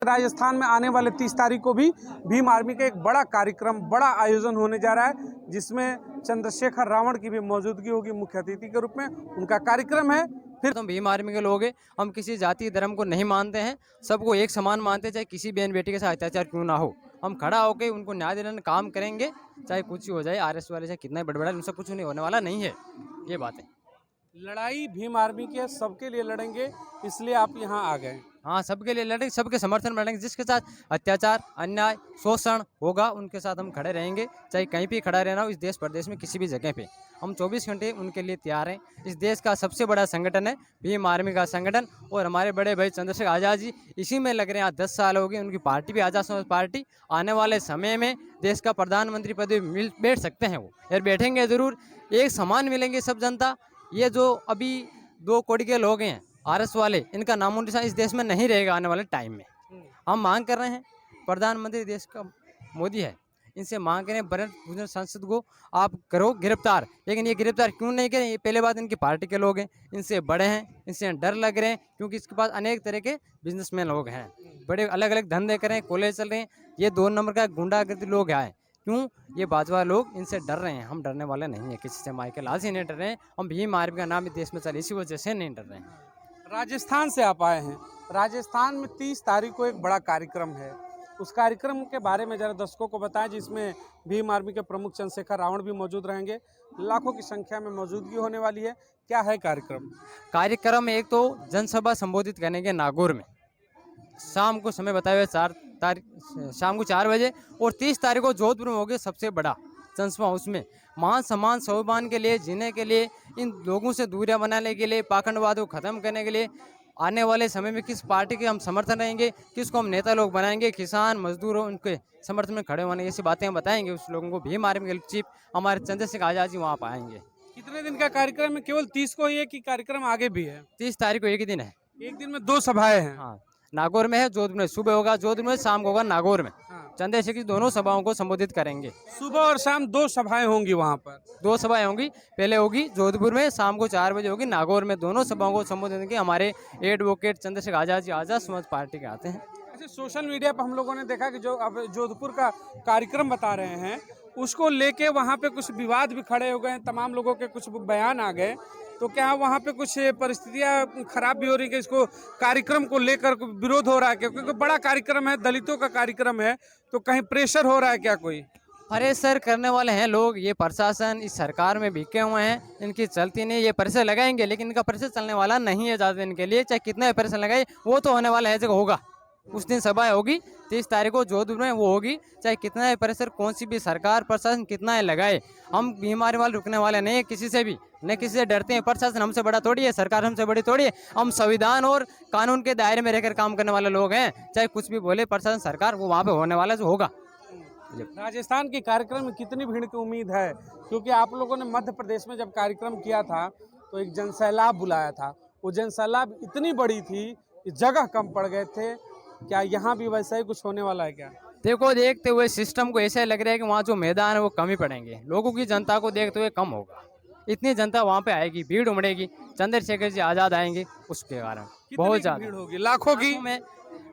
राजस्थान में आने वाले 30 तारीख को भी भीम आर्मी का एक बड़ा कार्यक्रम, बड़ा आयोजन होने जा रहा है, जिसमें चंद्रशेखर रावण की भी मौजूदगी होगी मुख्य अतिथि के रूप में। उनका कार्यक्रम है। फिर हम भीम आर्मी के लोग हैं, हम किसी जाति धर्म को नहीं मानते हैं, सबको एक समान मानते हैं, चाहे किसी बहन बेटी के साथ अत्याचार क्यों ना हो। हम खड़ा होकर उनको न्याय दिलाने काम करेंगे, चाहे कुछ ही हो जाए। आरएस वाले से कितना बड़ा बड़ा उनसे कुछ नहीं होने वाला नहीं है। ये बात है। लड़ाई भीम आर्मी के सबके लिए लड़ेंगे, इसलिए आप यहाँ आ गए। हाँ, सबके लिए लड़ेंगे, सबके समर्थन में लड़ेंगे। जिसके साथ अत्याचार, अन्याय, शोषण होगा उनके साथ हम खड़े रहेंगे, चाहे कहीं भी खड़ा रहना हो इस देश प्रदेश में, किसी भी जगह पे हम 24 घंटे उनके लिए तैयार हैं। इस देश का सबसे बड़ा संगठन है भीम आर्मी का संगठन, और हमारे बड़े भाई चंद्रशेखर आज़ाद जी इसी में लग रहे हैं। 10 साल हो गए उनकी पार्टी भी आज़ाद समाज पार्टी। आने वाले समय में देश का प्रधानमंत्री पद भी बैठ सकते हैं वो, यार बैठेंगे ज़रूर। एक समान मिलेंगे सब जनता। ये जो अभी 2 करोड़ के लोग हैं आरएस वाले, इनका नामो निशान इस देश में नहीं रहेगा आने वाले टाइम में। हम मांग कर रहे हैं, प्रधानमंत्री देश का मोदी है, इनसे मांग करें बड़े सांसद को आप करो गिरफ्तार। लेकिन ये गिरफ्तार क्यों नहीं करें? ये पहले बात, इनकी पार्टी के लोग हैं, इनसे बड़े हैं, इनसे डर लग रहे हैं, क्योंकि इसके पास अनेक तरह के बिजनेसमैन लोग हैं, बड़े अलग अलग धंधे कर रहे हैं, कॉलेज चल रहे हैं। ये 2 नंबर का गुंडागर्दी लोग आए। क्यों? ये भाजपा लोग इनसे डर रहे हैं। हम डरने वाले नहीं है किसी से, माइकल आज ही नहीं डर रहे हैं। हम भीम आर्मी का नाम इस देश में चले, इसी वजह से नहीं डर रहे हैं। राजस्थान से आप आए हैं। राजस्थान में 30 तारीख को एक बड़ा कार्यक्रम है। उस कार्यक्रम के बारे में जरा दर्शकों को बताएं, जिसमें भीम आर्मी के प्रमुख चंद्रशेखर रावण भी मौजूद रहेंगे। लाखों की संख्या में मौजूदगी होने वाली है। क्या है कार्यक्रम? कार्यक्रम एक तो जनसभा संबोधित करेंगे नागौर में, शाम को समय बताए हुए शाम को 4 बजे। और 30 तारीख को जोधपुर में होगी सबसे बड़ा जनसभा। उसमें मान सम्मान स्वाभिमान के लिए, जीने के लिए, इन लोगों से दूरियां बनाने के लिए, पाखंडवाद को खत्म करने के लिए, आने वाले समय में किस पार्टी के हम समर्थन रहेंगे, किसको हम नेता लोग बनाएंगे, किसान मजदूरों उनके समर्थन में खड़े होने, ऐसी बातें हम बताएंगे उस लोगों को। भीम आर्मी के चीफ हमारे चंद्रशेखर आज़ाद जी वहाँ पाएंगे। कितने दिन का कार्यक्रम है? केवल 30 को ही है कि कार्यक्रम आगे भी है? 30 तारीख को एक ही दिन है। एक दिन में 2 सभाएं हैं। हाँ, नागौर में है, जोधपुर में सुबह होगा, जोधपुर में शाम को होगा नागौर में। चंद्रशेखर की दोनों सभाओं को संबोधित करेंगे। सुबह और शाम 2 सभाएं होंगी वहाँ पर। 2 सभाएं होंगी, पहले होगी जोधपुर में, शाम को 4 बजे होगी नागौर में। दोनों सभाओं को संबोधित करेंगे। हमारे एडवोकेट चंद्रशेखर आज़ाद जी आज़ाद समाज पार्टी के आते हैं। अच्छा, सोशल मीडिया पर हम लोगों ने देखा कि जो अब जोधपुर का कार्यक्रम बता रहे हैं, उसको लेके वहाँ पे कुछ विवाद भी खड़े हो गए, तमाम लोगों के कुछ बयान आ गए। तो क्या वहाँ पे कुछ परिस्थितियाँ खराब भी हो रही है कि इसको कार्यक्रम को लेकर विरोध हो रहा है? क्योंकि बड़ा कार्यक्रम है, दलितों का कार्यक्रम है, तो कहीं प्रेशर हो रहा है क्या कोई? प्रेशर करने वाले हैं लोग, ये प्रशासन इस सरकार में बिके हुए हैं, इनकी चलती नहीं। ये प्रेशर लगाएंगे, लेकिन इनका प्रेशर चलने वाला नहीं है ज़्यादा दिन के लिए। चाहे कितना प्रेशर लगाए, वो तो होने वाला है, जगह होगा। उस दिन सभा होगी 30 तारीख को जोधपुर में, वो होगी। चाहे कितना है प्रेशर, कौन सी भी सरकार प्रशासन कितना है लगाए, हम बीमारी वाले रुकने वाले नहीं है किसी से भी, न किसी से डरते हैं। प्रशासन हमसे बड़ा थोड़ी है, सरकार हमसे बड़ी थोड़ी है। हम संविधान और कानून के दायरे में रहकर काम करने वाले लोग हैं। चाहे कुछ भी बोले प्रशासन सरकार, वो वहाँ पे होने वाला जो होगा। राजस्थान के कार्यक्रम में कितनी भीड़ की उम्मीद है? क्योंकि आप लोगों ने मध्य प्रदेश में जब कार्यक्रम किया था तो एक जनसैलाब बुलाया था। वो जनसैलाब इतनी बड़ी थी कि जगह कम पड़ गए थे। क्या यहाँ भी वैसा ही कुछ होने वाला है क्या? देखो, देखते हुए सिस्टम को ऐसा लग रहा है कि वहाँ जो मैदान है वो कम ही पड़ेंगे। लोगों की जनता को देखते हुए कम होगा। इतनी जनता वहाँ पे आएगी, भीड़ उमड़ेगी। चंद्रशेखर जी आज़ाद आएंगे, उसके कारण बहुत ज़्यादा भीड़ होगी, लाखों की। में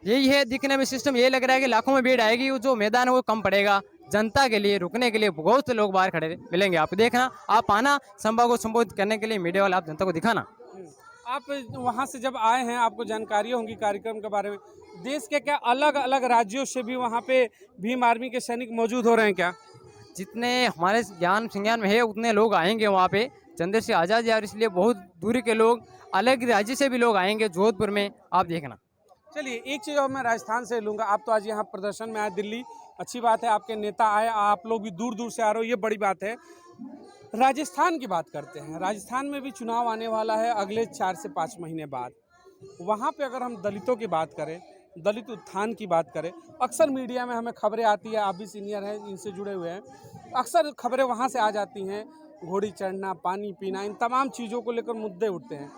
यही है, दिखने में सिस्टम ये लग रहा है कि लाखों में भीड़ आएगी। जो मैदान है वो कम पड़ेगा। जनता के लिए रुकने के लिए बहुत से लोग बाहर खड़े मिलेंगे। आप देखना, आप आना सभा को संबोधित करने के लिए, मीडिया वाले आप जनता को दिखाना। आप वहाँ से जब आए हैं, आपको जानकारी होंगी कार्यक्रम के बारे में। देश के क्या अलग अलग राज्यों से भी वहाँ पे भीम आर्मी के सैनिक मौजूद हो रहे हैं क्या? जितने हमारे ज्ञान संज्ञान में है उतने लोग आएंगे वहाँ पे चंद्रशेखर आज़ाद जी, और इसलिए बहुत दूरी के लोग, अलग राज्य से भी लोग आएंगे जोधपुर में, आप देखना। चलिए, एक चीज़ और मैं राजस्थान से लूँगा। आप तो आज यहाँ प्रदर्शन में आए दिल्ली, अच्छी बात है, आपके नेता आए, आप लोग भी दूर दूर से आ रहे हो, ये बड़ी बात है। राजस्थान की बात करते हैं। राजस्थान में भी चुनाव आने वाला है अगले 4 से 5 महीने बाद। वहाँ पे अगर हम दलितों की बात करें, दलित उत्थान की बात करें, अक्सर मीडिया में हमें खबरें आती है, आप भी सीनियर हैं, इनसे जुड़े हुए हैं, अक्सर खबरें वहाँ से आ जाती हैं। घोड़ी चढ़ना, पानी पीना, इन तमाम चीज़ों को लेकर मुद्दे उठते हैं।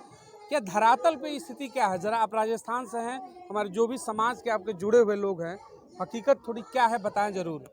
क्या धरातल पे स्थिति क्या है? ज़रा आप राजस्थान से हैं, हमारे जो भी समाज के आपके जुड़े हुए लोग हैं, हकीकत थोड़ी क्या है बताएं ज़रूर।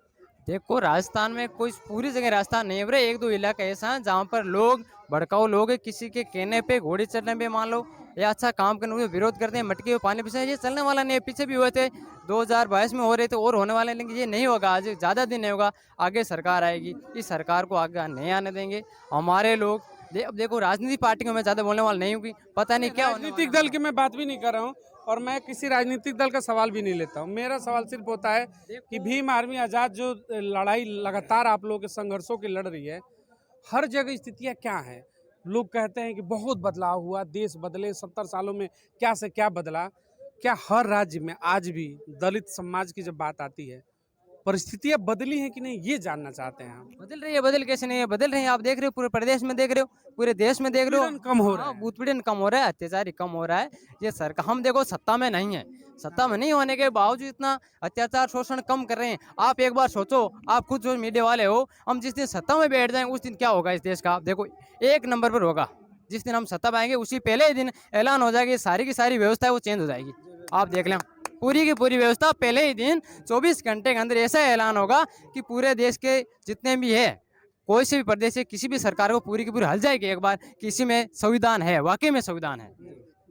देखो, राजस्थान में कोई पूरी जगह राजस्थान नहीं है, बड़े 1-2 इलाका ऐसा है जहाँ पर लोग भड़काऊ लोग हैं, किसी के कहने पे, घोड़े चढ़ने पे मान लो या अच्छा काम करने को विरोध करते हैं, मटके में पानी पिछले, ये चलने वाला नहीं है। पीछे भी हुए थे 2022 में हो रहे थे और होने वाले हैं, लेकिन ये नहीं होगा, आज ज़्यादा दिन नहीं होगा। आगे सरकार आएगी, इस सरकार को आगे नहीं आने देंगे हमारे लोग। अब देखो राजनीतिक पार्टियों में ज़्यादा बोलने वाला नहीं होगी, पता नहीं क्या होने राजनीतिक वाला दल की मैं बात भी नहीं कर रहा हूँ और मैं किसी राजनीतिक दल का सवाल भी नहीं लेता हूँ। मेरा सवाल सिर्फ होता है कि भीम आर्मी आज़ाद जो लड़ाई लगातार आप लोगों के संघर्षों की लड़ रही है, हर जगह स्थितियाँ क्या हैं? लोग कहते हैं कि बहुत बदलाव हुआ, देश बदले, 70 सालों में क्या से क्या बदला। क्या हर राज्य में आज भी दलित समाज की जब बात आती है, परिस्थितियाँ बदली हैं कि नहीं, ये जानना चाहते हैं हम। बदल रही है? बदल कैसे नहीं है, बदल रही है। आप देख रहे हो पूरे प्रदेश में, देख रहे हो पूरे देश में, देख रहे हो उत्पीड़न कम हो रहा हाँ, है। उत्पीड़न कम हो रहा है, अत्याचार कम हो रहा है। ये सरकार, हम देखो सत्ता में नहीं है, सत्ता में नहीं होने के बावजूद इतना अत्याचार शोषण कम कर रहे हैं। आप एक बार सोचो, आप खुद जो मीडिया वाले हो, हम जिस दिन सत्ता में बैठ जाएं उस दिन क्या होगा इस देश का? देखो एक नंबर पर होगा। जिस दिन हम सत्ता में आएंगे उसी पहले ही दिन ऐलान हो जाएगी, सारी की सारी व्यवस्था है वो चेंज हो जाएगी। आप देख लें, पूरी की पूरी व्यवस्था पहले ही दिन 24 घंटे के अंदर ऐसा ऐलान होगा कि पूरे देश के जितने भी है, कोई से भी प्रदेश से किसी भी सरकार को पूरी की पूरी हल जाएगी एक बार, किसी में संविधान है, वाकई में संविधान है।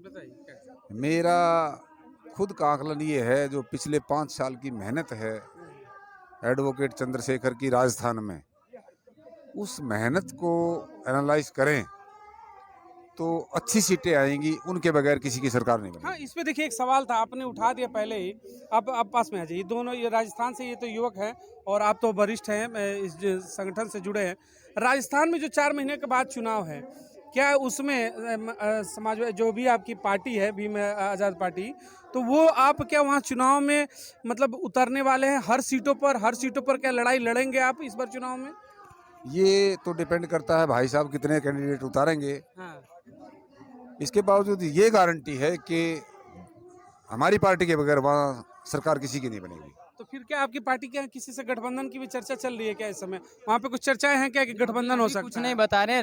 बताइए। मेरा खुद का आकलन ये है, जो पिछले 5 साल की मेहनत है एडवोकेट चंद्रशेखर की राजस्थान में, उस मेहनत को एनालाइज करें तो अच्छी सीटें आएंगी, उनके बगैर किसी की सरकार नहीं बनेगी। हाँ, इस पे देखिए एक सवाल था, आपने उठा दिया पहले ही। आप पास में आ जाइए। दोनों ये राजस्थान से, ये तो युवक हैं और आप तो वरिष्ठ हैं, इस संगठन से जुड़े हैं। राजस्थान में जो 4 महीने के बाद चुनाव है, क्या उसमें समाज जो भी आपकी पार्टी है, भीम आज़ाद पार्टी, तो वो आप क्या वहाँ चुनाव में मतलब उतरने वाले हैं हर सीटों पर क्या लड़ाई लड़ेंगे आप इस बार चुनाव में? ये तो डिपेंड करता है भाई साहब कितने कैंडिडेट उतारेंगे। हाँ। इसके बावजूद ये गारंटी है कि हमारी पार्टी के बगैर वहाँ सरकार किसी की नहीं बनेगी। तो फिर क्या आपकी पार्टी के यहाँ किसी से गठबंधन की भी चर्चा चल रही है क्या इस समय? वहाँ पे कुछ चर्चाएं हैं क्या कि गठबंधन हो अभी सकता कुछ है? नहीं बता रहे हैं,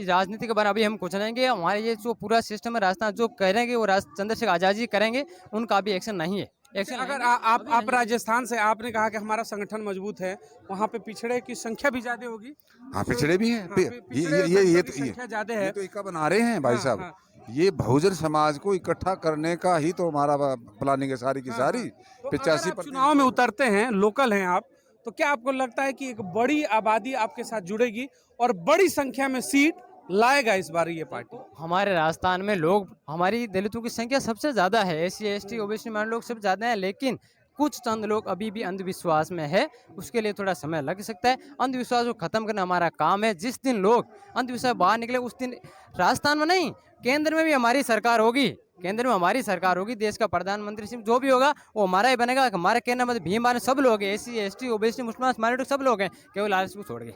राजनीति के बारे में अभी हम कुछ नहीं, हमारे ये जो पूरा सिस्टम है राजस्थान जो करेंगे वो चंद्रशेखर आजाद जी करेंगे, उनका अभी एक्शन नहीं है। एक्शन अगर आप राजस्थान से, आपने कहा कि हमारा संगठन मजबूत है, वहाँ पे पिछड़े की संख्या भी ज्यादा होगी। हाँ, पिछड़े भी हैं। हाँ, ये की संख्या ज्यादा ये है। तो इक्का बना रहे हैं भाई हाँ, साहब। हाँ। ये बहुजन समाज को इकट्ठा करने का ही तो हमारा प्लानिंग है सारी की सारी। तो अगर 85% आप चुनाव में उतरते हैं, लोकल हैं आप, तो क्या आपको लगता है कि एक बड़ी आबादी आपके साथ जुड़ेगी और बड़ी संख्या में सीट लाएगा इस बार ये पार्टी? हमारे राजस्थान में लोग, हमारी दलितों की संख्या सबसे ज़्यादा है, SC ST OBC मान लोग सब ज़्यादा हैं, लेकिन कुछ चंद लोग अभी भी अंधविश्वास में है, उसके लिए थोड़ा समय लग सकता है। अंधविश्वास को खत्म करना हमारा काम है। जिस दिन लोग अंधविश्वास बाहर निकले उस दिन राजस्थान में नहीं, केंद्र में भी हमारी सरकार होगी, केंद्र में हमारी सरकार होगी, देश का प्रधानमंत्री जो भी होगा वो हमारा ही बनेगा। हमारे केंद्र में भीम आर्मी सब लोग हैं, SC ST OBC मुस्लिम माइनॉरिटी सब लोग हैं, केवल आरएसएस को छोड़ के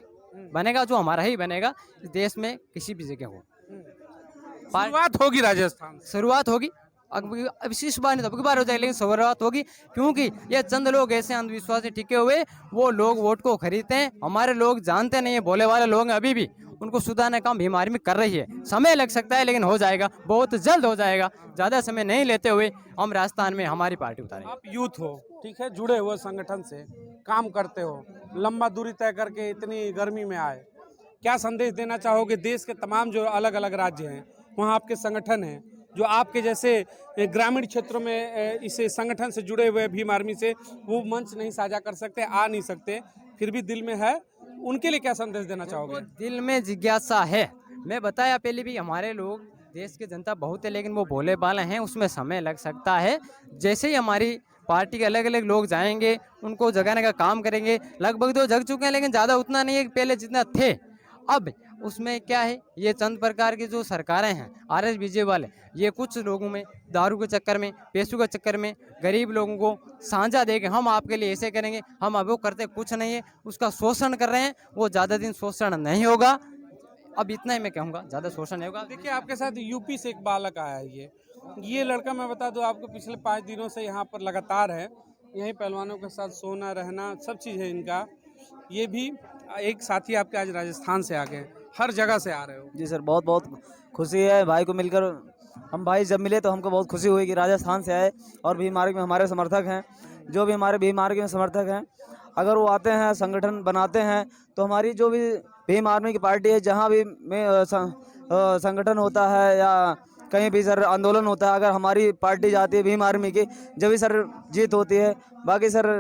बनेगा, जो हमारा ही बनेगा इस देश में किसी भी जगह हो। शुरुआत होगी राजस्थान से। शुरुआत होगी, अब इस बार नहीं तो अब की बार हो जाएगी, लेकिन शुरुआत होगी, क्योंकि ये चंद लोग ऐसे अंधविश्वास से टिके हुए, वो लोग वोट को खरीदते हैं, हमारे लोग जानते नहीं है, भोले वाले लोग हैं, अभी भी उनको सुधारने का काम भीम आर्मी कर रही है। समय लग सकता है लेकिन हो जाएगा, बहुत जल्द हो जाएगा। ज़्यादा समय नहीं लेते हुए हम राजस्थान में हमारी पार्टी उतारेंगे। आप यूथ हो, ठीक है, जुड़े हुए संगठन से काम करते हो, लंबा दूरी तय करके इतनी गर्मी में आए, क्या संदेश देना चाहोगे? देश के तमाम जो अलग अलग राज्य हैं वहाँ आपके संगठन हैं, जो आपके जैसे ग्रामीण क्षेत्रों में इस संगठन से जुड़े हुए भीम आर्मी से, वो मंच नहीं साझा कर सकते, आ नहीं सकते, फिर भी दिल में है, उनके लिए क्या संदेश देना चाहोगे? दिल में जिज्ञासा है, मैं बताया पहले भी, हमारे लोग, देश की जनता बहुत है, लेकिन वो भोले भाले हैं, उसमें समय लग सकता है। जैसे ही हमारी पार्टी के अलग अलग लोग जाएंगे, उनको जगाने का काम करेंगे। लगभग तो जग चुके हैं, लेकिन ज़्यादा उतना नहीं है पहले जितना थे। अब उसमें क्या है, ये चंद प्रकार की जो सरकारें हैं RS BJP वाले, ये कुछ लोगों में दारू के चक्कर में, पैसों के चक्कर में गरीब लोगों को साझा देके हम आपके लिए ऐसे करेंगे, हम अब वो करते कुछ नहीं है, उसका शोषण कर रहे हैं। वो ज़्यादा दिन शोषण नहीं होगा, अब इतना ही मैं कहूँगा, ज़्यादा शोषण नहीं होगा। देखिए, आपके साथ यूपी से एक बालक आया है, ये लड़का, मैं बता दूं आपको, पिछले 5 दिनों से यहाँ पर लगातार है, यहीं पहलवानों के साथ सोना रहना सब चीज़ है इनका। ये भी एक साथी आपके आज राजस्थान से आ गए, हर जगह से आ रहे हो। जी सर, बहुत बहुत खुशी है भाई को मिलकर। हम भाई जब मिले तो हमको बहुत खुशी हुई कि राजस्थान से आए और भीम आर्मी में हमारे समर्थक हैं, जो भी हमारे भीम आर्मी में समर्थक हैं, अगर वो आते हैं, संगठन बनाते हैं, तो हमारी जो भी भीम आर्मी की पार्टी है, जहाँ भी में संगठन होता है या कहीं भी सर आंदोलन होता है, अगर हमारी पार्टी जाती है भीम आर्मी की, जब भी सर जीत होती है। बाकी सर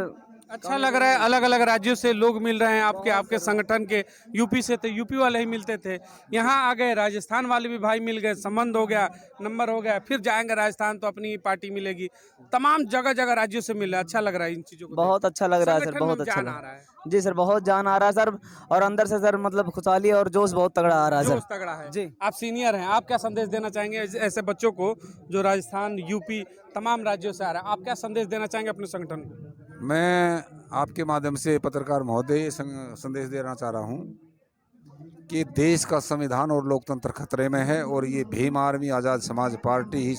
अच्छा लग रहा है, अलग अलग राज्यों से लोग मिल रहे हैं आपके संगठन के। यूपी से थे, यूपी वाले ही मिलते थे, यहाँ आ गए राजस्थान वाले भी भाई मिल गए, संबंध हो गया, नंबर हो गया, फिर जाएंगे राजस्थान तो अपनी पार्टी मिलेगी। तमाम जगह जगह राज्यों से मिल रहा है, अच्छा लग रहा है इन चीजों को बहुत अच्छा लग रहा है सर, संगठन बहुत में अच्छा जान लग आ रहा है, जी सर, बहुत जान आ रहा है सर। और अंदर से सर मतलब खुशहाली और जोश बहुत तगड़ा आ रहा है जोश सर तगड़ा है जी। आप सीनियर हैं, आप क्या संदेश देना चाहेंगे ऐसे बच्चों को जो राजस्थान, यूपी, तमाम राज्यों से आ रहा है? आप क्या संदेश देना चाहेंगे अपने संगठन को? मैं आपके माध्यम से पत्रकार महोदय ये संदेश देना चाह रहा हूँ कि देश का संविधान और लोकतंत्र खतरे में है, और ये भीम आर्मी आज़ाद समाज पार्टी ही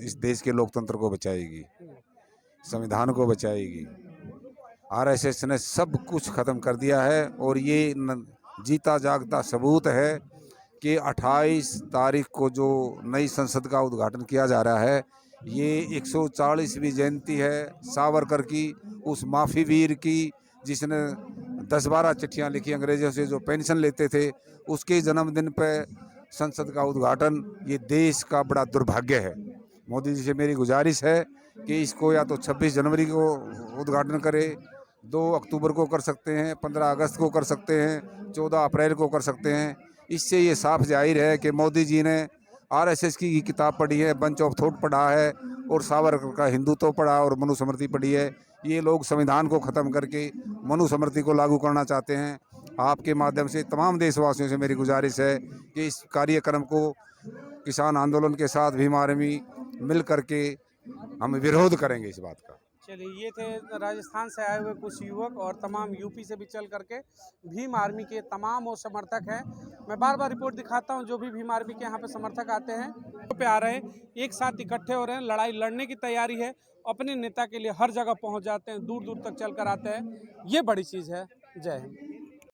इस देश के लोकतंत्र को बचाएगी, संविधान को बचाएगी। आरएसएस ने सब कुछ खत्म कर दिया है, और ये जीता जागता सबूत है कि 28 तारीख को जो नई संसद का उद्घाटन किया जा रहा है, ये 140वीं जयंती है सावरकर की, उस माफी वीर की जिसने 10-12 चिट्ठियां लिखी अंग्रेजों से जो पेंशन लेते थे, उसके जन्मदिन पे संसद का उद्घाटन, ये देश का बड़ा दुर्भाग्य है। मोदी जी से मेरी गुजारिश है कि इसको या तो 26 जनवरी को उद्घाटन करे, 2 अक्टूबर को कर सकते हैं, 15 अगस्त को कर सकते हैं, 14 अप्रैल को कर सकते हैं। इससे ये साफ जाहिर है कि मोदी जी ने आरएसएस की किताब पढ़ी है, बंच ऑफ थॉट पढ़ा है, और सावरकर का हिंदुत्व पढ़ा और मनुस्मृति पढ़ी है। ये लोग संविधान को ख़त्म करके मनुस्मृति को लागू करना चाहते हैं। आपके माध्यम से तमाम देशवासियों से मेरी गुजारिश है कि इस कार्यक्रम को किसान आंदोलन के साथ भीम आर्मी मिल करके हम विरोध करेंगे इस बात का। चलिए, ये थे राजस्थान से आए हुए कुछ युवक, और तमाम यूपी से भी चल करके भीम आर्मी के तमाम वो समर्थक हैं। मैं बार बार रिपोर्ट दिखाता हूं, जो भी भीम आर्मी के यहाँ पे समर्थक आते हैं पे आ रहे हैं, एक साथ इकट्ठे हो रहे हैं, लड़ाई लड़ने की तैयारी है, अपने नेता के लिए हर जगह पहुंच जाते हैं, दूर दूर तक चल कर आते हैं। ये बड़ी चीज़ है। जय हिंद।